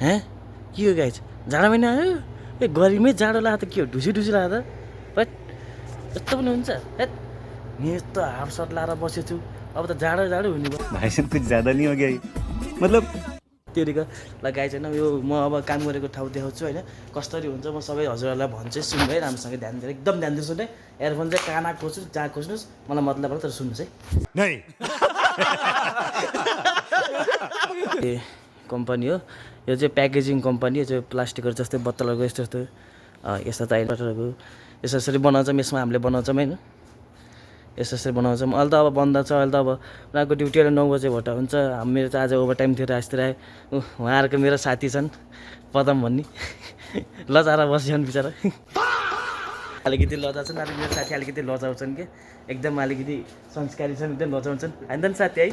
हैं के हो गाइज जाडो महिना आयो ए गर्मीमै जाडो लाग्दा के हो ढुसी ढुसी लाग्दा बट यस्तो पनि हुन्छ हेट म यस्तो हाफ सर्ट लाएर बसेछु अब त जाडो जाडो हुने भयो भाइसन कुछ ज्यादा नहीं हो गया मतलब त्योरिको ल गाइज होइन यो म अब काम गरेको ठाउँ देखाउँछु होइन कसरी हुन्छ म सबै हजुरहरूलाई भन्छु सुन्नु है राम्रोसँग ध्यान दिएर एकदम ध्यान दिएर सुन्नु है एयरफोन चाहिँ काना खोज्छु जहाँ खोज्नुहोस् मलाई मतलब होला तर सुन्नुहोस् है नहीं ए कम्पनी हो यो चाहिँ प्याकेजिङ कम्पनी यो चाहिँ प्लास्टिकहरू जस्तै बोतलहरूको यस्तो यस्तो यस्तो त आइनटरहरू यसो यसरी बनाउँछौँ यसमा हामीले बनाउँछौँ होइन यसो यसरी बनाउँछौँ अहिले त अब बन्द छ अहिले त अब उनीहरूको ड्युटी अहिले 9 बजेबाट हुन्छ मेरो त आज ओभर टाइम थियो आजतिर आएँ उहाँहरूको मेरो साथी छन् पदम भन्ने लजाएर बसिछन् बिचरा अलिकति लजाउँछन् अलिक मेरो साथी अलिकति लजाउँछन् कि एकदम अलिकति संस्कारी छन् एकदम लजाउँछन् होइन त साथी है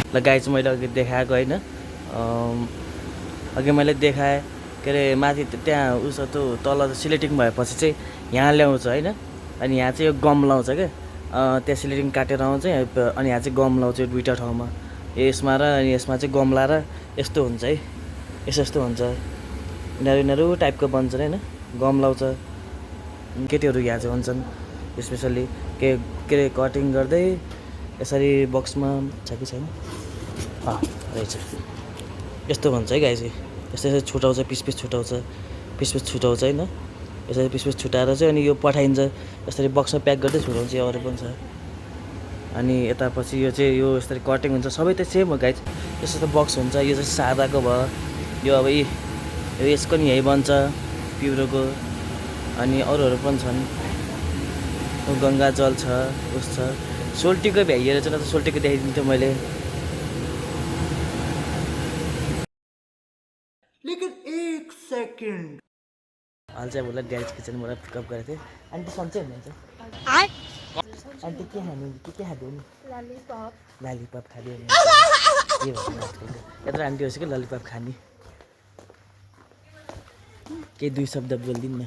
ल गाई चाहिँ मैले अघि देखाएको होइन अघि मैले देखाएँ के अरे माथि त्यहाँ उसो त्यो तल सिलेटिङ भएपछि चाहिँ यहाँ ल्याउँछ होइन अनि यहाँ चाहिँ यो गम लाउँछ क्या त्यहाँ सिलेटिङ काटेर आउँछ अनि यहाँ चाहिँ गम लाउँछ दुईवटा ठाउँमा यसमा र अनि यसमा चाहिँ गम लाएर यस्तो हुन्छ है यस्तो यस्तो हुन्छ यिनीहरू टाइपको बन्छन् होइन गम लाउँछ केटीहरू यहाँ चाहिँ हुन्छन् स्पेसल्ली के अरे कटिङ गर्दै यसरी बक्समा छ कि छैन रहेछ यस्तो भन्छ है गाई चाहिँ यस्तो यसरी छुटाउँछ पिस पिस छुटाउँछ होइन यसरी पिस पिस छुटाएर चाहिँ अनि यो पठाइन्छ यसरी बक्समा प्याक गर्दै छुटाउँछ यो अरू पनि छ अनि यता पछि यो चाहिँ यो यसरी कटिङ हुन्छ सबै त सेम हो गाई यस्तो त बक्स हुन्छ यो चाहिँ सादाको भयो यो अब यो यसको नि यही बन्छ पिउरोको अनि अरूहरू पनि छन् गङ्गा जल छ उस छ सोल्टीको भ्याइएर चाहिँ न त सोल्टीको देखाइदिन्थ्यो मैले लेकिन 1 सेकंड हाल चाहिँ बोला ड्यान्स किचनबाट पिकअप गरेको थिएँ आन्टी सन्चै हुनुहुन्छ आन्टी के खानु के खाँदै नि ललिपप खाँदै के भन्नु आजकल यत्रो आन्टी होस् कि ललिपप खाने केही 2 शब्द बोलिदिनु न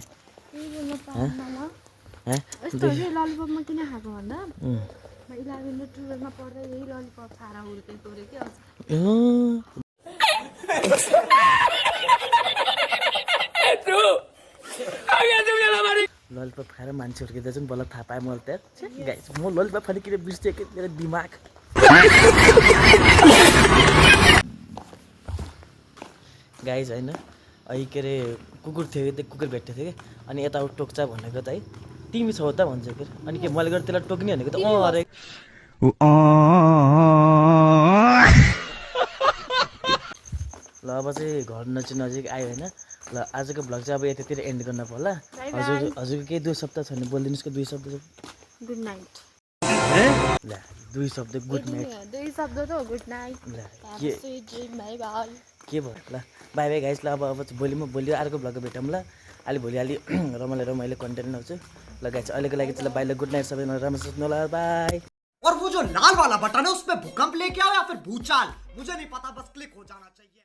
ललिपपमा किन खाएको भन्दा 11 र 12 मा पढ्दा यही ललिपप खाएर हुर्केको रे के ललिपप खाएर मान्छे हुर्किँदा चाहिँ बल्ल थाहा पाएँ मैले त्यहाँ गाइस म ललिपप खाने किन बिर्सेँ कि मेरो दिमाग गाइस होइन अहिले के अरे कुकुर थियो कि कुकुर भेट्थ्यो कि अनि यता टोक्छ भनेको त है तिमी छौ त भन्छ कि अनि के मैले गरेर त्यसलाई टोक्ने भनेको त अरे ल अब चाहिँ घर नजिक आयो होइन ल आजको भ्लग चाहिँ अब यतातिर एन्ड गर्न पर्ला हजुरको केही 2 शब्द छ भने बोलिदिनुहोस् कि 2 शब्द गुड नाइट ल 2 शब्द गुड नाइट 2 शब्द त गुड नाइट ल के भयो ल बाई बाई गाइस ल अब भोलि अर्को भ्लग भेटौँ ल अलि भोलि अलि रमाइलो कन्टेन्ट आउँछु ल गाइस अहिलेको लागि चाहिँ ल बाई ल गुड नाइट सबैजना राम्रो सोच्नु होला बाई और वो जो लाल वाला बटन है उसमें भूकंप लेके आओ या फिर भूचाल मुझे नहीं पता बस क्लिक हो जाना चाहिए